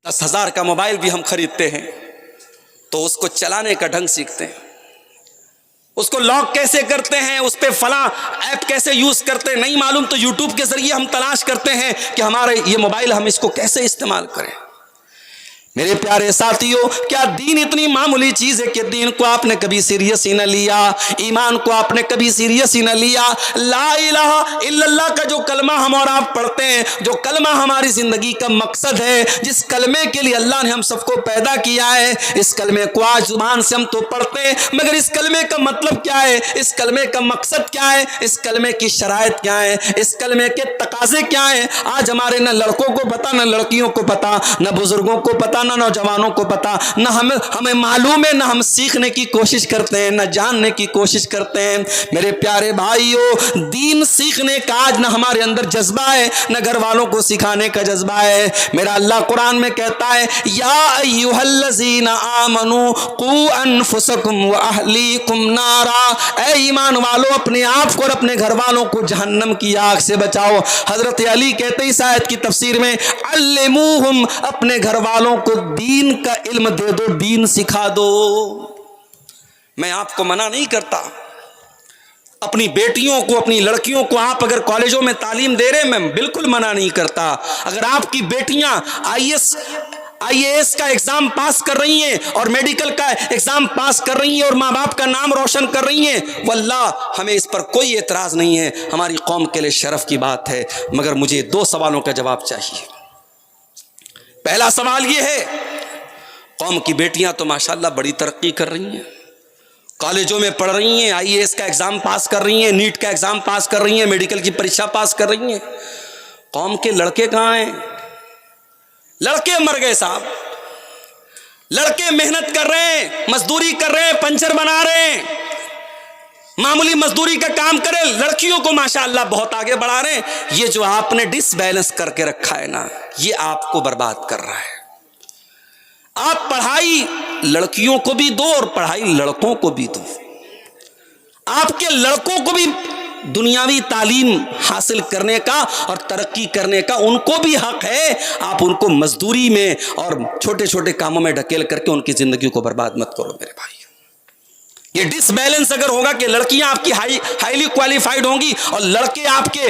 10,000 کا موبائل بھی ہم خریدتے ہیں تو اس کو چلانے کا ڈھنگ سیکھتے ہیں، اس کو لاک کیسے کرتے ہیں، اس پہ فلاں ایپ کیسے یوز کرتے ہیں نہیں معلوم تو یوٹیوب کے ذریعے ہم تلاش کرتے ہیں کہ ہمارے یہ موبائل ہم اس کو کیسے استعمال کریں۔ میرے پیارے ساتھیوں، کیا دین اتنی معمولی چیز ہے کہ دین کو آپ نے کبھی سیریس ہی نہ لیا، ایمان کو آپ نے کبھی سیریس ہی نہ لیا؟ لا الہ الا اللہ کا جو کلمہ ہم اور آپ پڑھتے ہیں، جو کلمہ ہماری زندگی کا مقصد ہے، جس کلمے کے لیے اللہ نے ہم سب کو پیدا کیا ہے، اس کلمے کو آج زبان سے ہم تو پڑھتے ہیں، مگر اس کلمے کا مطلب کیا ہے، اس کلمے کا مقصد کیا ہے، اس کلمے کی شرائط کیا ہے، اس کلمے کے تقاضے کیا ہیں، آج ہمارے نہ لڑکوں کو پتا، نہ لڑکیوں کو پتا، نہ بزرگوں کو پتا، نہ نوجوانوں کو پتا، نہ ہمیں معلوم ہے، نہ ہم سیکھنے کی کوشش کرتے ہیں، نہ جاننے کی کوشش کرتے ہیں۔ میرے پیارے بھائیوں، دین سیکھنے کا آج نہ ہمارے اندر جذبہ ہے، نہ گھر والوں کو سکھانے کا جذبہ ہے۔ میرا اللہ قرآن میں کہتا ہے، یا ایھا الذین آمنوا قوا انفسکم واہلیکم نارا، اے ایمان والو اپنے آپ کو اور اپنے گھر والوں کو جہنم کی آگ سے بچاؤ۔ حضرت علی کہتے ہیں اس آیت کی تفسیر میں، علموہم، اپنے گھر والوں کو دین کا علم دے دو، دین سکھا دو۔ میں آپ کو منع نہیں کرتا، اپنی بیٹیوں کو، اپنی لڑکیوں کو آپ اگر کالجوں میں تعلیم دے رہے ہیں، میں بالکل منع نہیں کرتا۔ اگر آپ کی بیٹیاں آئی اے ایس کا ایگزام پاس کر رہی ہیں اور میڈیکل کا ایگزام پاس کر رہی ہیں اور ماں باپ کا نام روشن کر رہی ہیں، واللہ ہمیں اس پر کوئی اعتراض نہیں ہے، ہماری قوم کے لیے شرف کی بات ہے، مگر مجھے 2 سوالوں کا جواب چاہیے۔ پہلا سوال یہ ہے، قوم کی بیٹیاں تو ماشاءاللہ بڑی ترقی کر رہی ہیں، کالجوں میں پڑھ رہی ہیں، آئی اے ایس کا ایگزام پاس کر رہی ہیں، نیٹ کا ایگزام پاس کر رہی ہیں، میڈیکل کی پریکشا پاس کر رہی ہیں، قوم کے لڑکے کہاں ہیں؟ لڑکے مر گئے صاحب، لڑکے محنت کر رہے ہیں، مزدوری کر رہے ہیں، پنچر بنا رہے ہیں، معمولی مزدوری کا کام کرے، لڑکیوں کو ماشاءاللہ بہت آگے بڑھا رہے ہیں۔ یہ جو آپ نے ڈس بیلنس کر کے رکھا ہے نا، یہ آپ کو برباد کر رہا ہے۔ آپ پڑھائی لڑکیوں کو بھی دو اور پڑھائی لڑکوں کو بھی دو، آپ کے لڑکوں کو بھی دنیاوی تعلیم حاصل کرنے کا اور ترقی کرنے کا ان کو بھی حق ہے، آپ ان کو مزدوری میں اور چھوٹے چھوٹے کاموں میں ڈھکیل کر کے ان کی زندگی کو برباد مت کرو میرے بھائی۔ یہ ڈس بیلنس اگر ہوگا کہ لڑکیاں آپ کی ہائیلی کوالیفائڈ ہوں گی اور لڑکے آپ کے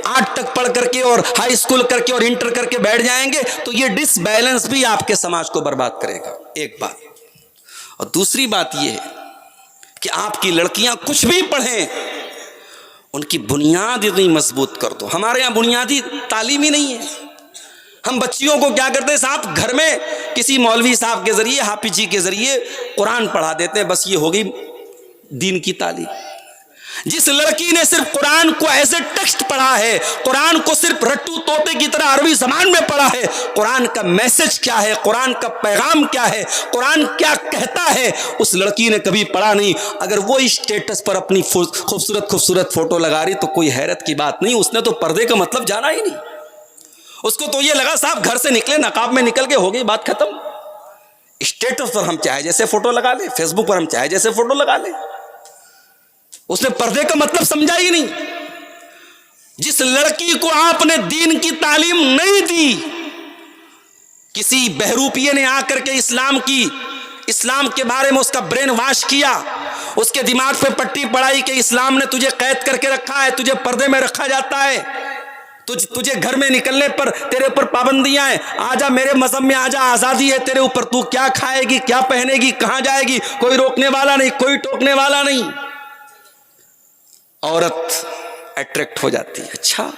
8 تک پڑھ کر کے اور ہائی اسکول کر کے اور انٹر کر کے بیٹھ جائیں گے، تو یہ ڈس بیلنس بھی آپ کے سماج کو برباد کرے گا، ایک بات۔ اور دوسری بات یہ ہے کہ آپ کی لڑکیاں کچھ بھی پڑھیں، ان کی بنیاد اتنی مضبوط کر دو۔ ہمارے یہاں بنیادی تعلیم ہی نہیں ہے، ہم بچیوں کو کیا کرتے ہیں صاحب، گھر میں کسی مولوی صاحب کے ذریعے، حافظ جی کے ذریعے قرآن پڑھا دیتے ہیں، بس یہ ہوگی دین کی تعلیم۔ جس لڑکی نے صرف قرآن کو ایز اے ٹیکسٹ پڑھا ہے، قرآن کو صرف رٹو طوطے کی طرح عربی زبان میں پڑھا ہے، قرآن کا میسج کیا ہے، قرآن کا پیغام کیا ہے، قرآن کیا کہتا ہے، اس لڑکی نے کبھی پڑھا نہیں۔ اگر وہ اسٹیٹس پر اپنی خوبصورت فوٹو لگا رہی تو کوئی حیرت کی بات نہیں، اس نے تو پردے کا مطلب جانا ہی نہیں۔ اس کو تو یہ لگا صاحب گھر سے نکلے نقاب میں نکل کے ہو گئی بات ختم۔ اسٹیٹس پر ہم چاہے جیسے فوٹو لگا لیں، فیس بک پر ہم چاہے جیسے فوٹو لگا لیں، اس نے پردے کا مطلب سمجھا ہی نہیں۔ جس لڑکی کو آپ نے دین کی تعلیم نہیں دی، کسی بہروپیے نے آ کر کے اسلام کے بارے میں اس کا برین واش کیا، اس کے دماغ پہ پٹی پڑائی کہ اسلام نے تجھے قید کر کے رکھا ہے، تجھے پردے میں رکھا جاتا ہے، تجھے گھر میں نکلنے پر تیرے اوپر پابندیاں ہیں، آجا میرے مذہب میں آجا، آزادی ہے تیرے اوپر، تو کیا کھائے گی، کیا پہنے گی، کہاں جائے گی، کوئی روکنے والا نہیں، کوئی ٹوکنے والا نہیں۔ عورت اٹریکٹ ہو جاتی ہے، اچھا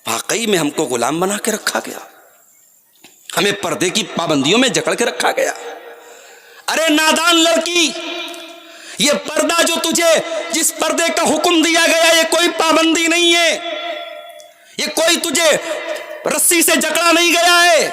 واقعی میں ہم کو غلام بنا کے رکھا گیا، ہمیں پردے کی پابندیوں میں جکڑ کے رکھا گیا۔ ارے نادان لڑکی، یہ پردہ جو تجھے جس پردے کا حکم دیا گیا، یہ کوئی پابندی نہیں ہے، یہ کوئی تجھے رسی سے جکڑا نہیں گیا ہے،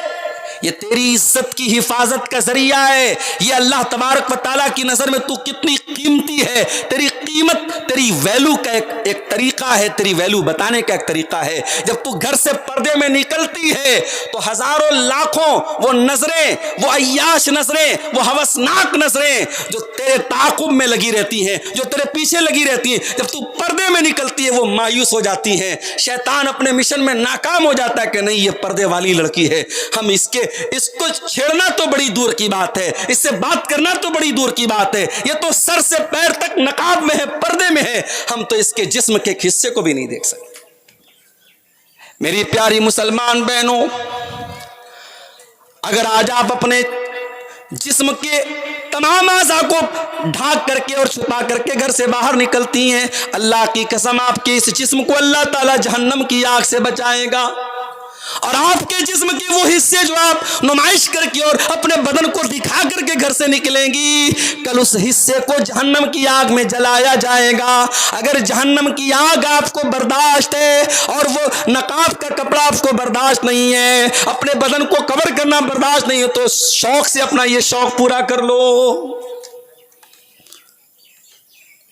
یہ تیری عزت کی حفاظت کا ذریعہ ہے۔ یہ اللہ تبارک و تعالیٰ کی نظر میں تو کتنی قیمتی ہے، تیری قیمت، تیری ویلو کا ایک طریقہ ہے، تیری ویلو بتانے کا ایک طریقہ ہے۔ جب تو گھر سے پردے میں نکلتی ہے تو ہزاروں لاکھوں وہ نظریں، وہ عیاش نظریں، وہ ہوسناک نظریں جو تیرے تعاقب میں لگی رہتی ہیں، جو تیرے پیچھے لگی رہتی ہیں، جب تو پردے میں نکلتی ہے وہ مایوس ہو جاتی ہیں۔ شیطان اپنے مشن میں ناکام ہو جاتا ہے کہ نہیں یہ پردے والی لڑکی ہے، ہم اس کے اس کو چھیڑنا تو بڑی دور کی بات ہے، اس سے بات کرنا تو بڑی دور کی بات ہے، یہ تو سر سے پیر تک نقاب میں ہے، پردے میں ہے، ہم تو اس کے جسم کے ایک حصے کو بھی نہیں دیکھ سکتے۔ میری پیاری مسلمان بہنوں، اگر آج آپ اپنے جسم کے تمام اعضاء کو ڈھانک کر کے اور چھپا کر کے گھر سے باہر نکلتی ہیں، اللہ کی قسم آپ کے اس جسم کو اللہ تعالی جہنم کی آگ سے بچائے گا، اور آپ کے جسم کے وہ حصے جو آپ نمائش کر کے اور اپنے بدن کو دکھا کر کے گھر سے نکلیں گی، کل اس حصے کو جہنم کی آگ میں جلایا جائے گا۔ اگر جہنم کی آگ آپ کو برداشت ہے اور وہ نقاب کا کپڑا آپ کو برداشت نہیں ہے، اپنے بدن کو کور کرنا برداشت نہیں ہے، تو شوق سے اپنا یہ شوق پورا کر لو۔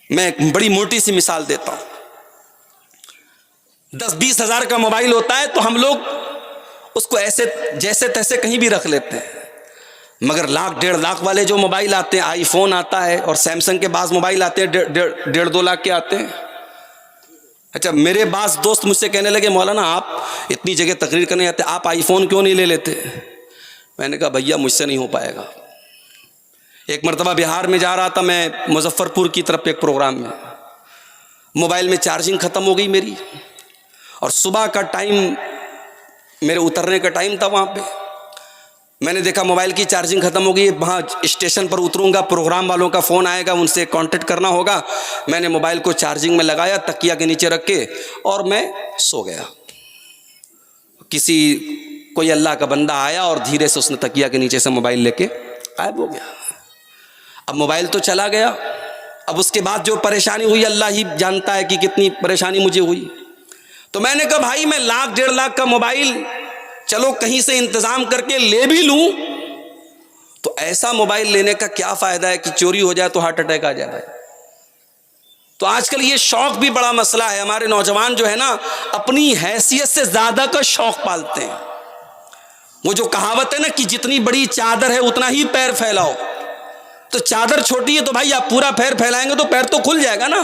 میں ایک بڑی موٹی سی مثال دیتا ہوں۔ 10-20 ہزار کا موبائل ہوتا ہے تو ہم لوگ اس کو ایسے جیسے تیسے کہیں بھی رکھ لیتے ہیں، مگر 1,00,000 1.5 لاکھ والے جو موبائل آتے ہیں، آئی فون آتا ہے اور سیمسنگ کے بعض موبائل آتے ہیں 1.5-2 لاکھ کے آتے ہیں۔ اچھا، میرے بعض دوست مجھ سے کہنے لگے مولانا آپ اتنی جگہ تقریر کرنے آتے، آپ آئی فون کیوں نہیں لے لیتے؟ میں نے کہا بھیا مجھ سے نہیں ہو پائے گا۔ ایک مرتبہ بہار میں جا رہا تھا میں، مظفر پور کی طرف ایک پروگرام میں، موبائل میں چارجنگ ختم ہو گئی میری، اور صبح کا ٹائم میرے اترنے کا ٹائم تھا وہاں پہ۔ میں نے دیکھا موبائل کی چارجنگ ختم ہو گئی، وہاں اسٹیشن پر اتروں گا، پروگرام والوں کا فون آئے گا، ان سے کانٹیکٹ کرنا ہوگا۔ میں نے موبائل کو چارجنگ میں لگایا تکیہ کے نیچے رکھ کے، اور میں سو گیا۔ کوئی اللہ کا بندہ آیا اور دھیرے سے اس نے تکیہ کے نیچے سے موبائل لے کے غائب ہو گیا۔ اب موبائل تو چلا گیا، اب اس کے بعد جو پریشانی ہوئی اللہ ہی جانتا ہے کہ کتنی پریشانی مجھے ہوئی۔ تو میں نے کہا بھائی میں 1,00,000 1.5 لاکھ کا موبائل چلو کہیں سے انتظام کر کے لے بھی لوں، تو ایسا موبائل لینے کا کیا فائدہ ہے کہ چوری ہو جائے تو ہارٹ اٹیک آ جائے بھائی۔ تو آج کل یہ شوق بھی بڑا مسئلہ ہے، ہمارے نوجوان جو ہے نا اپنی حیثیت سے زیادہ کا شوق پالتے ہیں۔ وہ جو کہاوت ہے نا کہ جتنی بڑی چادر ہے اتنا ہی پیر پھیلاؤ، تو چادر چھوٹی ہے تو بھائی آپ پورا پیر پھیلائیں گے تو پیر تو کھل جائے گا نا۔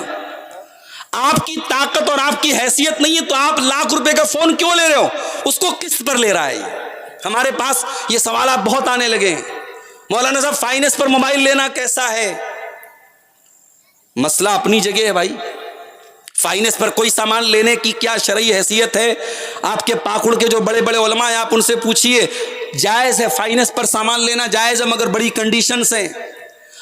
آپ کی طاقت اور آپ کی حیثیت نہیں ہے تو آپ لاکھ روپے کا فون کیوں لے رہے ہو؟ اس کو قسط پر لے رہا ہے۔ ہمارے پاس یہ سوالات بہت آنے لگے ہیں، مولانا صاحب فائننس پر موبائل لینا کیسا ہے؟ مسئلہ اپنی جگہ ہے بھائی، فائننس پر کوئی سامان لینے کی کیا شرعی حیثیت ہے؟ آپ کے پاکڑ کے جو بڑے بڑے علماء ہیں آپ ان سے پوچھئے، جائز ہے فائننس پر سامان لینا، جائز ہے مگر بڑی کنڈیشنز ہیں۔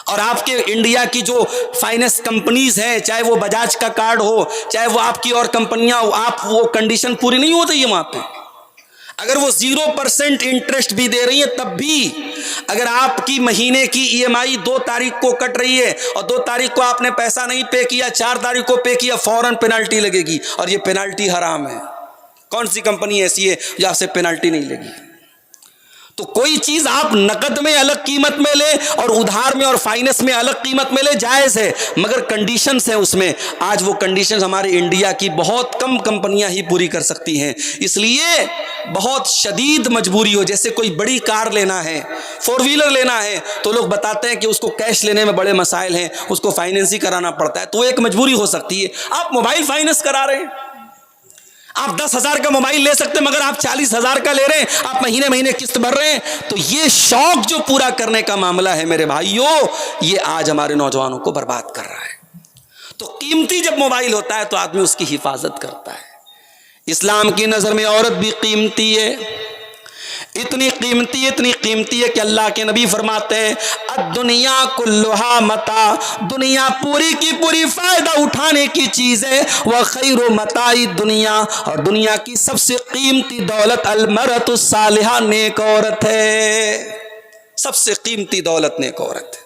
اور آپ کے انڈیا کی جو فائننس کمپنیز ہیں، چاہے وہ بجاج کا کارڈ ہو، چاہے وہ آپ کی اور کمپنیاں ہو، آپ وہ کنڈیشن پوری نہیں ہوتی ہے وہاں پہ۔ اگر وہ 0% انٹرسٹ بھی دے رہی ہیں تب بھی اگر آپ کی مہینے کی ای ایم آئی 2 تاریخ کو کٹ رہی ہے اور 2 تاریخ کو آپ نے پیسہ نہیں پے کیا، 4 تاریخ کو پے کیا، فوراً پینالٹی لگے گی، اور یہ پینالٹی حرام ہے۔ کون سی کمپنی ایسی ہے جو آپ سے پینالٹی نہیں لگی؟ تو کوئی چیز آپ نقد میں الگ قیمت میں لے اور ادھار میں اور فائننس میں الگ قیمت میں لے، جائز ہے، مگر کنڈیشنز ہیں اس میں۔ آج وہ کنڈیشنز ہمارے انڈیا کی بہت کم کمپنیاں ہی پوری کر سکتی ہیں، اس لیے بہت شدید مجبوری ہو، جیسے کوئی بڑی کار لینا ہے، 4 ویلر لینا ہے، تو لوگ بتاتے ہیں کہ اس کو کیش لینے میں بڑے مسائل ہیں، اس کو فائننس ہی کرانا پڑتا ہے، تو وہ ایک مجبوری ہو سکتی ہے۔ آپ موبائل فائننس کرا رہے ہیں، آپ 10,000 کا موبائل لے سکتے ہیں مگر آپ 40,000 کا لے رہے ہیں، آپ مہینے مہینے قسط بھر رہے ہیں، تو یہ شوق جو پورا کرنے کا معاملہ ہے میرے بھائیوں، یہ آج ہمارے نوجوانوں کو برباد کر رہا ہے۔ تو قیمتی جب موبائل ہوتا ہے تو آدمی اس کی حفاظت کرتا ہے۔ اسلام کی نظر میں عورت بھی قیمتی ہے، اتنی قیمتی ہے کہ اللہ کے نبی فرماتے ہیں الدنیا کلھا متاع، دنیا پوری کی پوری فائدہ اٹھانے کی چیز ہے، وخیر متاع دنیا، اور دنیا کی سب سے قیمتی دولت المرأۃ الصالحہ، نیک عورت ہے، سب سے قیمتی دولت نیک عورت ہے۔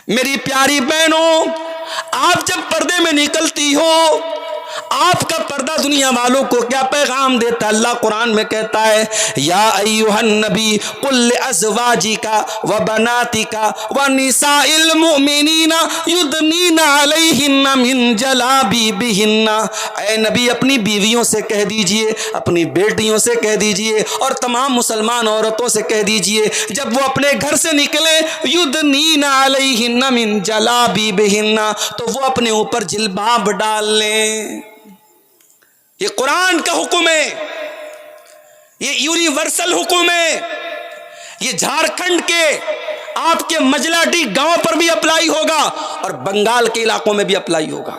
میری پیاری بہنوں، آپ جب پردے میں نکلتی ہو، آپ کا پردہ دنیا والوں کو کیا پیغام دیتا ہے؟ اللہ قرآن میں کہتا ہے یا ایھا النبی قل لازواجک وبناتک ونساء المؤمنین یدنین علیہن من جلابیبہن، اے نبی اپنی بیویوں سے کہہ دیجئے، اپنی بیٹیوں سے کہہ دیجئے، اور تمام مسلمان عورتوں سے کہہ دیجئے جب وہ اپنے گھر سے نکلے یدنین علیہن من جلابیبہن، تو وہ اپنے اوپر جلباب ڈال لیں۔ یہ قرآن کا حکم ہے، یہ یونیورسل حکم ہے۔ یہ جھارکھنڈ کے آپ کے مجلاڈی گاؤں پر بھی اپلائی ہوگا اور بنگال کے علاقوں میں بھی اپلائی ہوگا.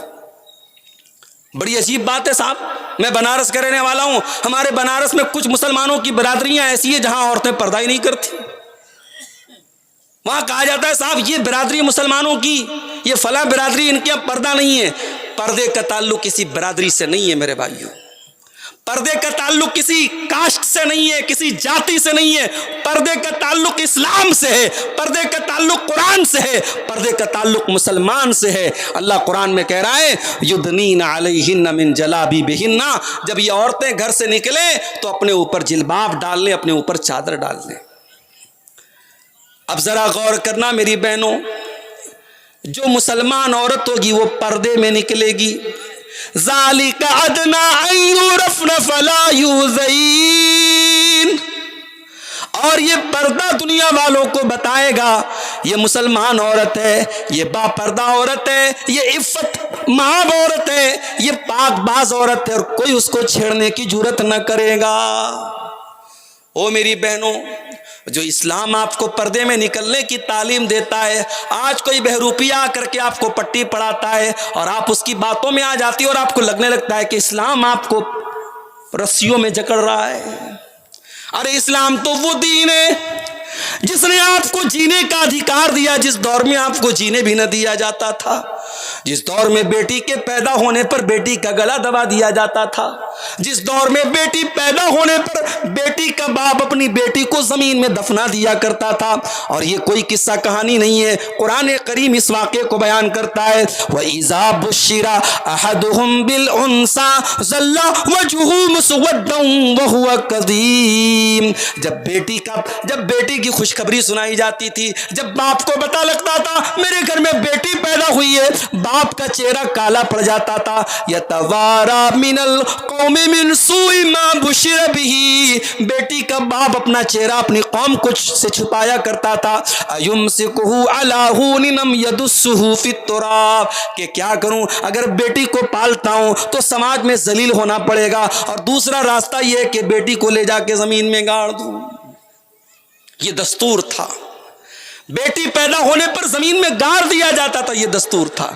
بڑی عجیب بات ہے صاحب. میں بنارس کا رہنے والا ہوں. ہمارے بنارس میں کچھ مسلمانوں کی برادریاں ایسی ہیں جہاں عورتیں پردہ ہی نہیں کرتی. وہاں کہا جاتا ہے صاحب یہ برادری مسلمانوں کی, یہ فلاں برادری, ان کے پردہ نہیں ہے. پردے کا تعلق کسی برادری سے نہیں ہے میرے بھائیوں. پردے کا تعلق کسی کاسٹ سے نہیں ہے, کسی جاتی سے نہیں ہے. پردے کا تعلق اسلام سے ہے, پردے کا تعلق قرآن سے ہے, پردے کا تعلق مسلمان سے ہے. اللہ قرآن میں کہہ رہا ہے یدنین علیہن من جلابیبہن, جب یہ عورتیں گھر سے نکلیں تو اپنے اوپر جلباب ڈال لیں, اپنے اوپر چادر ڈال لیں. اب ذرا غور کرنا میری بہنوں, جو مسلمان عورت ہوگی وہ پردے میں نکلے گی. ذالک ادنی ان یعرفن فلا یؤذین, اور یہ پردہ دنیا والوں کو بتائے گا یہ مسلمان عورت ہے, یہ با پردہ عورت ہے, یہ عفت مآب عورت ہے, یہ پاک باز عورت ہے, اور کوئی اس کو چھیڑنے کی جرت نہ کرے گا. او میری بہنوں, جو اسلام آپ کو پردے میں نکلنے کی تعلیم دیتا ہے, آج کوئی بہروپیہ آ کر کے آپ کو پٹی پڑھاتا ہے اور آپ اس کی باتوں میں آ جاتی اور آپ کو لگنے لگتا ہے کہ اسلام آپ کو رسیوں میں جکڑ رہا ہے. ارے اسلام تو وہ دین ہے جس نے آپ کو جینے کا ادھیکار دیا جس دور میں آپ کو جینے بھی نہ دیا جاتا تھا, جس دور میں بیٹی کے پیدا ہونے پر بیٹی کا گلا دبا دیا جاتا تھا, جس دور میں بیٹی پیدا ہونے پر بیٹی کا باپ اپنی بیٹی کو زمین میں دفنا دیا کرتا تھا. اور یہ کوئی قصہ کہانی نہیں ہے, قرآن کریم اس واقعے کو بیان کرتا ہے. وَإِذَا بُشِّرَ أَحَدُهُمْ بِالْأُنثَىٰ ظَلَّ وَجْهُهُ مُسْوَدًّا وَهُوَ كَظِيمٌ, جب بیٹی کی خوشخبری سنائی جاتی تھی, جب باپ کو پتہ لگتا تھا میرے گھر میں بیٹی پیدا ہوئی ہے, باپ کا چہرہ کالا پڑ جاتا تھا. یتوارا من القوم من سوء ما بشر به, بیٹی کا باپ اپنا چہرہ اپنی قوم کو سے چھپایا کرتا تھا. ایمسکہ علی ہون ام یدسہ فی التراب, کہ کیا کروں اگر بیٹی کو پالتا ہوں تو سماج میں ذلیل ہونا پڑے گا, اور دوسرا راستہ یہ کہ بیٹی کو لے جا کے زمین میں گاڑ دوں. یہ دستور تھا. بیٹی پیدا ہونے پر زمین میں گاڑ دیا جاتا تھا, یہ دستور تھا.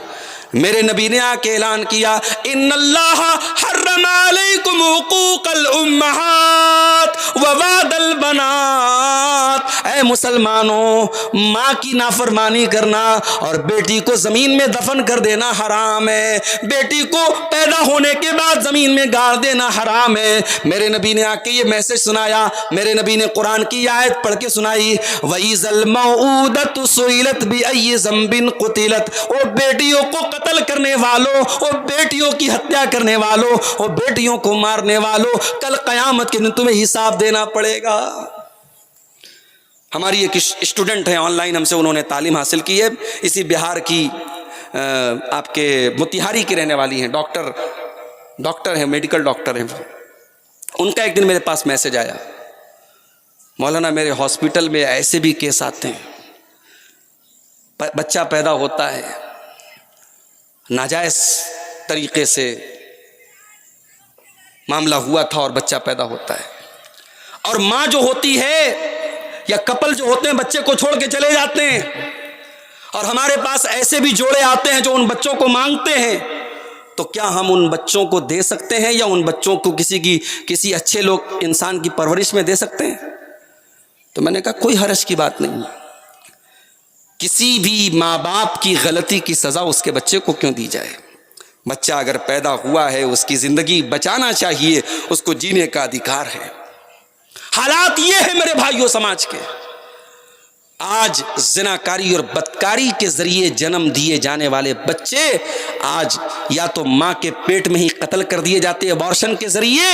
میرے نبی نے آ کے اعلان کیا ان اللہ حرم علیکم حقوق الامہات ووعد البنات, اے مسلمانوں ماں کی نافرمانی کرنا اور بیٹی کو زمین میں دفن کر دینا حرام ہے, بیٹی کو پیدا ہونے کے بعد زمین میں گاڑ دینا حرام ہے. میرے نبی نے آ کے یہ میسج سنایا, میرے نبی نے قرآن کی آیت پڑھ کے سنائی وَإِذَا الْمَوْءُودَةُ سُئِلَتْ بِأَيِّ ذَنبٍ قُتِلَتْ, اور بیٹیوں کو قتل کرنے والوں, اور بیٹیوں کی ہتیا کرنے والوں, اور بیٹیوں کو مارنے والوں, کل قیامت کے دن تمہیں حساب دینا پڑے گا. ہماری ایک اسٹوڈنٹ ہیں آن لائن, ہم سے انہوں نے تعلیم حاصل کی ہے, اسی بہار کی آپ کے موتیہاری کی رہنے والی ہیں, ڈاکٹر ہیں, میڈیکل ڈاکٹر ہیں. ان کا ایک دن میرے پاس میسج آیا, مولانا میرے ہاسپٹل میں ایسے بھی کیس آتے ہیں, بچہ پیدا ہوتا ہے ناجائز طریقے سے معاملہ ہوا تھا اور بچہ پیدا ہوتا ہے, اور ماں جو ہوتی ہے یا کپل جو ہوتے ہیں بچے کو چھوڑ کے چلے جاتے ہیں, اور ہمارے پاس ایسے بھی جوڑے آتے ہیں جو ان بچوں کو مانگتے ہیں. تو کیا ہم ان بچوں کو دے سکتے ہیں یا ان بچوں کو کسی اچھے لوگ انسان کی پرورش میں دے سکتے ہیں؟ تو میں نے کہا کوئی حرج کی بات نہیں, کسی بھی ماں باپ کی غلطی کی سزا اس کے بچے کو کیوں دی جائے. بچہ اگر پیدا ہوا ہے اس کی زندگی بچانا چاہیے, اس کو جینے کا ادھیکار ہے. حالات یہ ہے میرے بھائیوں سماج کے, آج زناکاری اور بدکاری کے ذریعے جنم دیے جانے والے بچے آج یا تو ماں کے پیٹ میں ہی قتل کر دیے جاتے ہیں ابارشن کے ذریعے,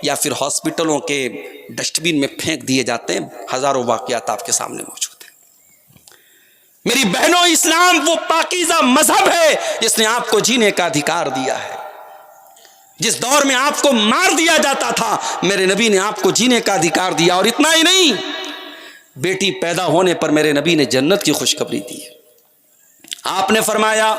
یا پھر ہاسپٹلوں کے ڈسٹ بین میں پھینک دیے جاتے ہیں. ہزاروں واقعات آپ کے سامنے موجود ہیں. میری بہنوں, اسلام وہ پاکیزہ مذہب ہے جس نے آپ کو جینے کا ادھیکار دیا ہے. جس دور میں آپ کو مار دیا جاتا تھا میرے نبی نے آپ کو جینے کا ادھیکار دیا. اور اتنا ہی نہیں, بیٹی پیدا ہونے پر میرے نبی نے جنت کی خوشخبری دی ہے. آپ نے فرمایا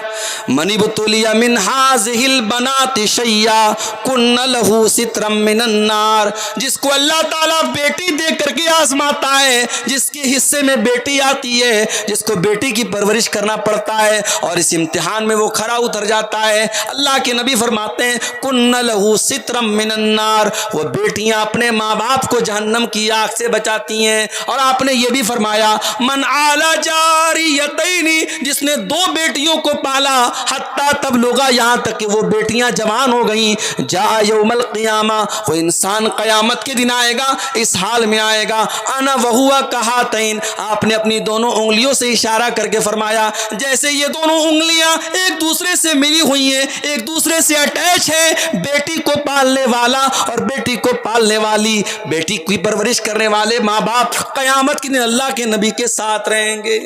من ابتلی من هذه البنات شیئا کن لہ سترا من النار، جس کو اللہ تعالیٰ بیٹی دے کر کے آزماتا ہے، جس کے حصے میں بیٹی آتی ہے، جس کو بیٹی کی پرورش کرنا پڑتا ہے اور اس امتحان میں وہ کھرا اتر جاتا ہے، اللہ کے نبی فرماتے ہیں کن لہ سترا من النار، وہ بیٹیاں اپنے ماں باپ کو جہنم کی آگ سے بچاتی ہیں۔ اور آپ نے یہ بھی فرمایا من آل جاریتین، جس نے 2 بیٹیوں کو پالا حتیٰ تب لوگا، یہاں تک کہ وہ بیٹیاں جوان ہو گئیں، جا یوم القیامہ، وہ انسان قیامت کے دن آئے گا اس حال میں آئے گا انا وہوا کہاتین، آپ نے اپنی دونوں انگلیوں سے اشارہ کر کے فرمایا جیسے یہ دونوں انگلیاں ایک دوسرے سے ملی ہوئی ہیں، ایک دوسرے سے اٹیچ ہیں، بیٹی کو پالنے والا اور بیٹی کو پالنے والی، بیٹی کی پرورش کرنے والے ماں باپ قیامت کے دن اللہ کے نبی کے ساتھ رہیں گے۔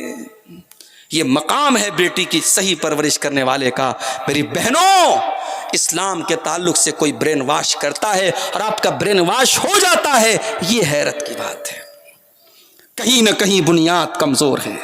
یہ مقام ہے بیٹی کی صحیح پرورش کرنے والے کا۔ میری بہنوں، اسلام کے تعلق سے کوئی برین واش کرتا ہے اور آپ کا برین واش ہو جاتا ہے، یہ حیرت کی بات ہے۔ کہیں نہ کہیں بنیاد کمزور ہے۔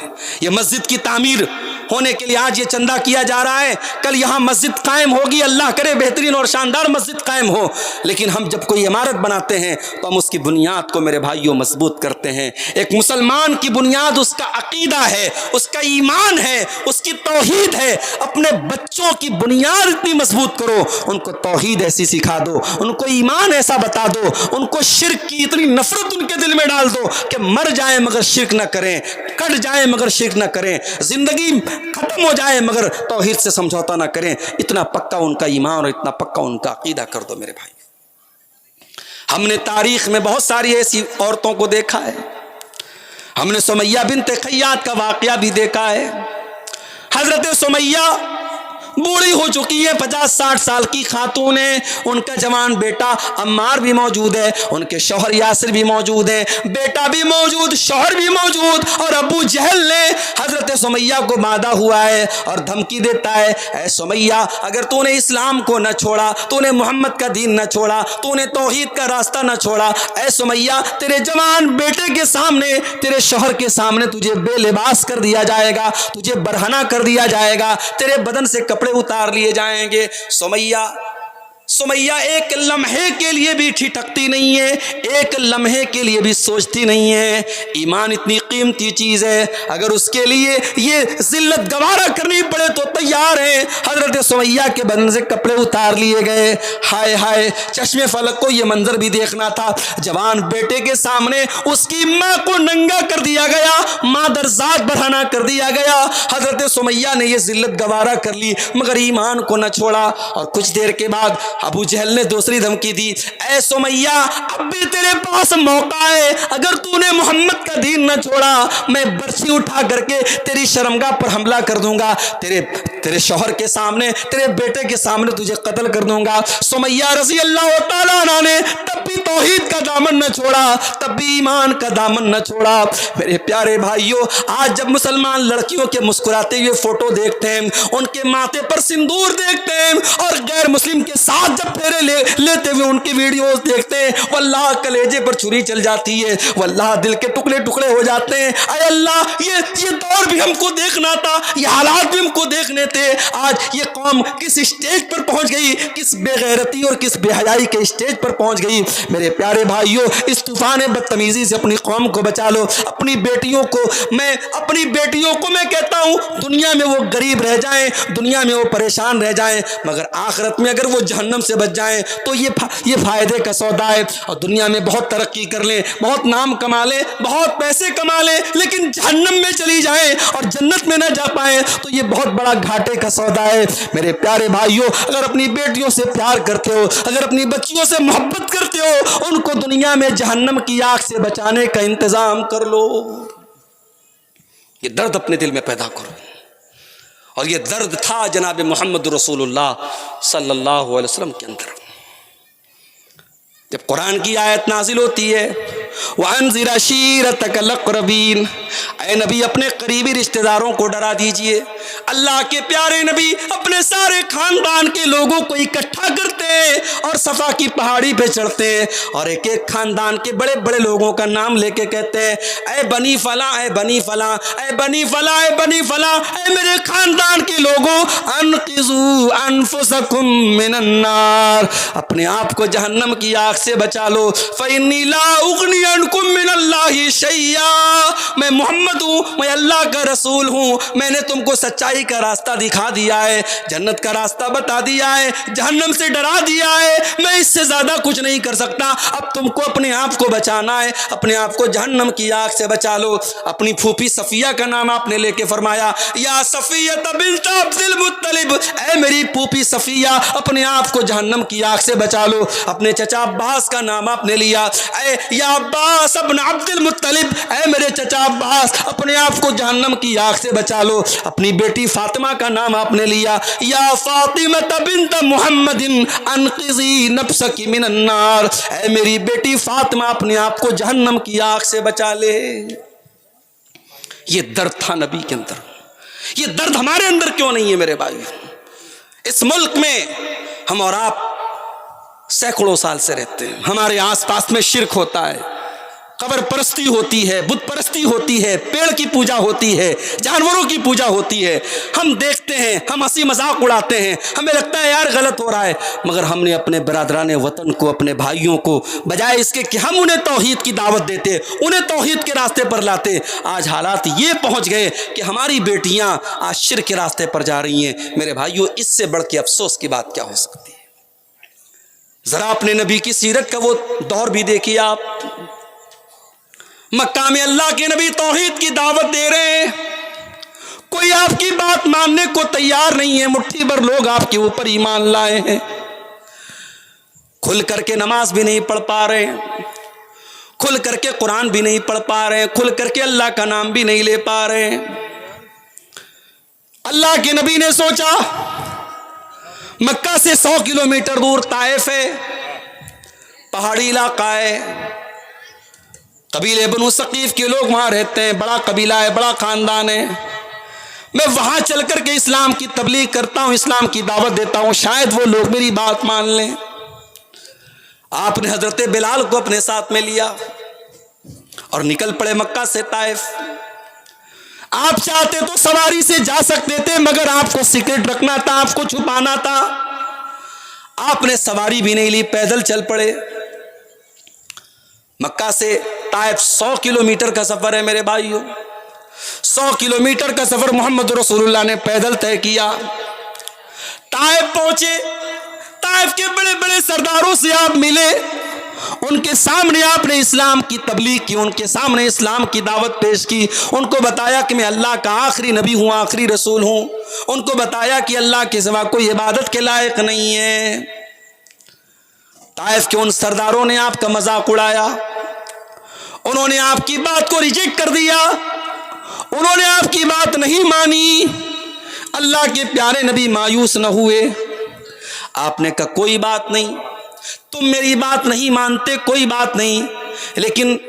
یہ مسجد کی تعمیر ہونے کے لیے آج یہ چندہ کیا جا رہا ہے، کل یہاں مسجد قائم ہوگی، اللہ کرے بہترین اور شاندار مسجد قائم ہو، لیکن ہم جب کوئی عمارت بناتے ہیں تو ہم اس کی بنیاد کو میرے بھائیوں مضبوط کرتے ہیں۔ ایک مسلمان کی بنیاد اس کا عقیدہ ہے، اس کا ایمان ہے، اس کی توحید ہے۔ اپنے بچوں کی بنیاد اتنی مضبوط کرو، ان کو توحید ایسی سکھا دو، ان کو ایمان ایسا بتا دو، ان کو شرک کی اتنی نفرت ان کے دل میں ڈال دو کہ مر جائیں مگر شرک نہ کریں، کٹ جائیں مگر شرک نہ کریں، زندگی ختم ہو جائے مگر توحید سے سمجھوتا نہ کریں۔ اتنا پکا ان کا ایمان اور اتنا پکا ان کا عقیدہ کر دو میرے بھائی۔ ہم نے تاریخ میں بہت ساری ایسی عورتوں کو دیکھا ہے، ہم نے سمیہ بنت خیاط کا واقعہ بھی دیکھا ہے۔ حضرت سمیہ بوڑھی ہو چکی ہے، 50-60 سال کی خاتون ہے، ان کا جوان بیٹا عمار بھی موجود ہے، ان کے شوہر یاسر بھی موجود ہیں، بیٹا بھی موجود، شوہر بھی موجود، اور ابو جہل نے حضرت سمیہ کو باندھا ہوا ہے اور دھمکی دیتا ہے اے سمیہ اگر تو نے اسلام کو نہ چھوڑا، تو نے محمد کا دین نہ چھوڑا، تو نے توحید کا راستہ نہ چھوڑا، اے سمیہ تیرے جوان بیٹے کے سامنے، تیرے شوہر کے سامنے تجھے بے لباس کر دیا جائے گا، تجھے برہنہ کر دیا جائے گا، تیرے بدن سے کپڑے اتار لیے جائیں گے۔ سمیہ ایک لمحے کے لیے بھی ٹھٹکتی نہیں ہے، ایک لمحے کے لیے بھی سوچتی نہیں ہے۔ ایمان اتنی قیمتی چیز ہے، اگر اس کے لیے یہ ذلت گوارا کرنی پڑے تو تیار ہے۔ حضرت سمیہ کے بدن سے کپڑے اتار لیے گئے۔ ہائے ہائے، چشم فلک کو یہ منظر بھی دیکھنا تھا، جوان بیٹے کے سامنے اس کی ماں کو ننگا کر دیا گیا، مادرزاد برہنہ کر دیا گیا۔ حضرت سمیہ نے یہ ذلت گوارا کر لی مگر ایمان کو نہ چھوڑا، اور کچھ دیر کے بعد ابو جہل نے دوسری دھمکی دی اے سمیہ اب بھی تیرے پاس موقع ہے، اگر تو نے محمد کا دین نہ چھوڑا میں برچھی اٹھا کر کے تیری شرمگاہ پر حملہ کر دوں گا، تیرے شوہر کے سامنے، تیرے بیٹے کے سامنے تجھے قتل کر دوں گا۔ سمیہ رضی اللہ تعالیٰ عنہ نے تب بھی توحید کا دامن نہ چھوڑا، تب بھی ایمان کا دامن نہ چھوڑا۔ میرے پیارے بھائیوں، آج جب مسلمان لڑکیوں کے مسکراتے ہوئے فوٹو دیکھتے ہیں، ان کے ماتھے پر سندور دیکھتے ہیں، اور غیر مسلم کے ساتھ جب پھیرے لیتے ہوئے ان کی ویڈیوز دیکھتے ہیں، واللہ کلیجے پر چھری چل جاتی ہے، واللہ دل کے ٹکڑے ٹکڑے ہو جاتے ہیں۔ اے اللہ، یہ دور بھی ہم کو دیکھنا تھا، یہ حالات بھی ہم کو دیکھنے تھے۔ آج یہ قوم کس اسٹیج پر پہنچ گئی، کس بے غیرتی اور کس بے حیائی کے اسٹیج پر پہنچ گئی۔ میرے پیارے بھائیوں، اس طوفان بدتمیزی سے اپنی قوم کو بچا لو۔ اپنی بیٹیوں کو میں کہتا ہوں، دنیا میں وہ غریب رہ جائیں، دنیا میں وہ پریشان رہ جائیں، مگر آخرت میں اگر وہ جہنم سے بچ جائیں تو یہ فائدے کا سودا ہے۔ اور دنیا میں بہت ترقی کر لیں، بہت نام کما لیں، بہت پیسے کما لیں، لیکن جہنم میں چلی جائیں اور جنت میں نہ جا پائیں تو یہ بہت بڑا گھاٹے کا سودا ہے۔ میرے پیارے بھائیوں، اگر اپنی بیٹیوں سے پیار کرتے ہو، اگر اپنی بچیوں سے محبت کرتے ہو، ان کو دنیا میں جہنم کی آگ سے بچانے کا انتظام کر لو۔ یہ درد اپنے دل میں پیدا کرو، اور یہ درد تھا جناب محمد رسول اللہ صلی اللہ علیہ وسلم کے اندر۔ جب قرآن کی آیت نازل ہوتی ہے وَأَنذِرْ عَشِيرَتَكَ الْأَقْرَبِينَ، اے نبی اپنے قریبی رشتہ داروں کو ڈرا دیجئے۔ اللہ کے پیارے نبی اپنے سارے خاندان کے لوگوں کو اکٹھا کرتے ہیں اور صفا کی پہاڑی پہ چڑھتے ہیں اور ایک ایک خاندان کے بڑے بڑے لوگوں کا نام لے کے کہتے ہیں اے بنی فلاں، اے بنی فلاں، اے بنی فلاں، اے بنی فلاں، اے میرے خاندان کے لوگوں، انقذوا انفسکم من النار، اپنے آپ کو جہنم کی آگ سے بچا لو۔ فإنی لا اغنی عنکم من اللہ شیئا، میں محمد ہوں، میں اللہ کا رسول ہوں، میں نے تم کو سچائی کا راستہ دکھا دیا ہے، جنت کا راستہ بتا دیا ہے، جہنم سے ڈرا دیا ہے، میں اس سے زیادہ کچھ نہیں کر سکتا۔ اب تم کو اپنے آپ کو بچانا ہے، اپنے آپ کو جہنم کی آگ سے بچا لو۔ اپنی پھوپھی صفیہ کا نام آپ نے لے کے فرمایا یا صفیہ بنت عبد المطلب، اے میری پھوپھی صفیہ اپنے آپ کو جہنم کی آگ سے بچا لو۔ اپنے چچا عباس کا نام آپ نے لیا، اے یا عباس ابن عبد المطلب، اے میرے چچا عباس اپنے آپ کو جہنم کی آگ سے بچا لو۔ اپنی بیٹی فاطمہ کا نام آپ نے لیا یا فاطمہ بنت محمد انقذی نفسک من النار، اے میری بیٹی فاطمہ اپنے آپ کو جہنم کی آگ سے بچا لے۔ یہ درد تھا نبی کے اندر، یہ درد ہمارے اندر کیوں نہیں ہے میرے بھائی؟ اس ملک میں ہم اور آپ سینکڑوں سال سے رہتے ہیں، ہمارے آس پاس میں شرک ہوتا ہے، قبر پرستی ہوتی ہے، بت پرستی ہوتی ہے، پیڑ کی پوجا ہوتی ہے، جانوروں کی پوجا ہوتی ہے۔ ہم دیکھتے ہیں، ہم ہنسی مذاق اڑاتے ہیں، ہمیں لگتا ہے یار غلط ہو رہا ہے، مگر ہم نے اپنے برادران وطن کو، اپنے بھائیوں کو، بجائے اس کے کہ ہم انہیں توحید کی دعوت دیتے، انہیں توحید کے راستے پر لاتے، آج حالات یہ پہنچ گئے کہ ہماری بیٹیاں آج شرک کے راستے پر جا رہی ہیں۔ میرے بھائیوں، اس سے بڑھ کے افسوس کی بات کیا ہو سکتی ہے؟ ذرا اپنے نبی کی سیرت کا وہ دور بھی دیکھیے آپ۔ مکہ میں اللہ کے نبی توحید کی دعوت دے رہے ہیں، کوئی آپ کی بات ماننے کو تیار نہیں ہے، مٹھی بھر لوگ آپ کے اوپر ایمان لائے ہیں، کھل کر کے نماز بھی نہیں پڑھ پا رہے ہیں، کھل کر کے قرآن بھی نہیں پڑھ پا رہے ہیں، کھل کر کے اللہ کا نام بھی نہیں لے پا رہے ہیں۔ اللہ کے نبی نے سوچا مکہ سے 100 کلومیٹر دور طائف ہے، پہاڑی علاقہ ہے، قبیلے بنو ثقیف کے لوگ وہاں رہتے ہیں، بڑا قبیلہ ہے، بڑا خاندان ہے، میں وہاں چل کر کے اسلام کی تبلیغ کرتا ہوں، اسلام کی دعوت دیتا ہوں، شاید وہ لوگ میری بات مان لیں۔ آپ نے حضرت بلال کو اپنے ساتھ میں لیا اور نکل پڑے مکہ سے طائف۔ آپ چاہتے تو سواری سے جا سکتے تھے، مگر آپ کو سیکرٹ رکھنا تھا، آپ کو چھپانا تھا، آپ نے سواری بھی نہیں لی، پیدل چل پڑے۔ مکہ سے طائف 100 کلومیٹر کا سفر ہے میرے بھائیوں، 100 کلومیٹر کا سفر محمد رسول اللہ نے پیدل طے کیا۔ طائف پہنچے، طائف کے بڑے بڑے سرداروں سے آپ ملے، ان کے سامنے آپ نے اسلام کی تبلیغ کی، ان کے سامنے اسلام کی دعوت پیش کی، ان کو بتایا کہ میں اللہ کا آخری نبی ہوں، آخری رسول ہوں، ان کو بتایا کہ اللہ کے سوا کوئی عبادت کے لائق نہیں ہے۔ طائف کے ان سرداروں نے آپ کا مذاق اڑایا، انہوں نے آپ کی بات کو ریجیکٹ کر دیا، انہوں نے آپ کی بات نہیں مانی۔ اللہ کے پیارے نبی مایوس نہ ہوئے، آپ نے کہا کوئی بات نہیں، تم میری بات نہیں مانتے، کوئی بات نہیں، لیکن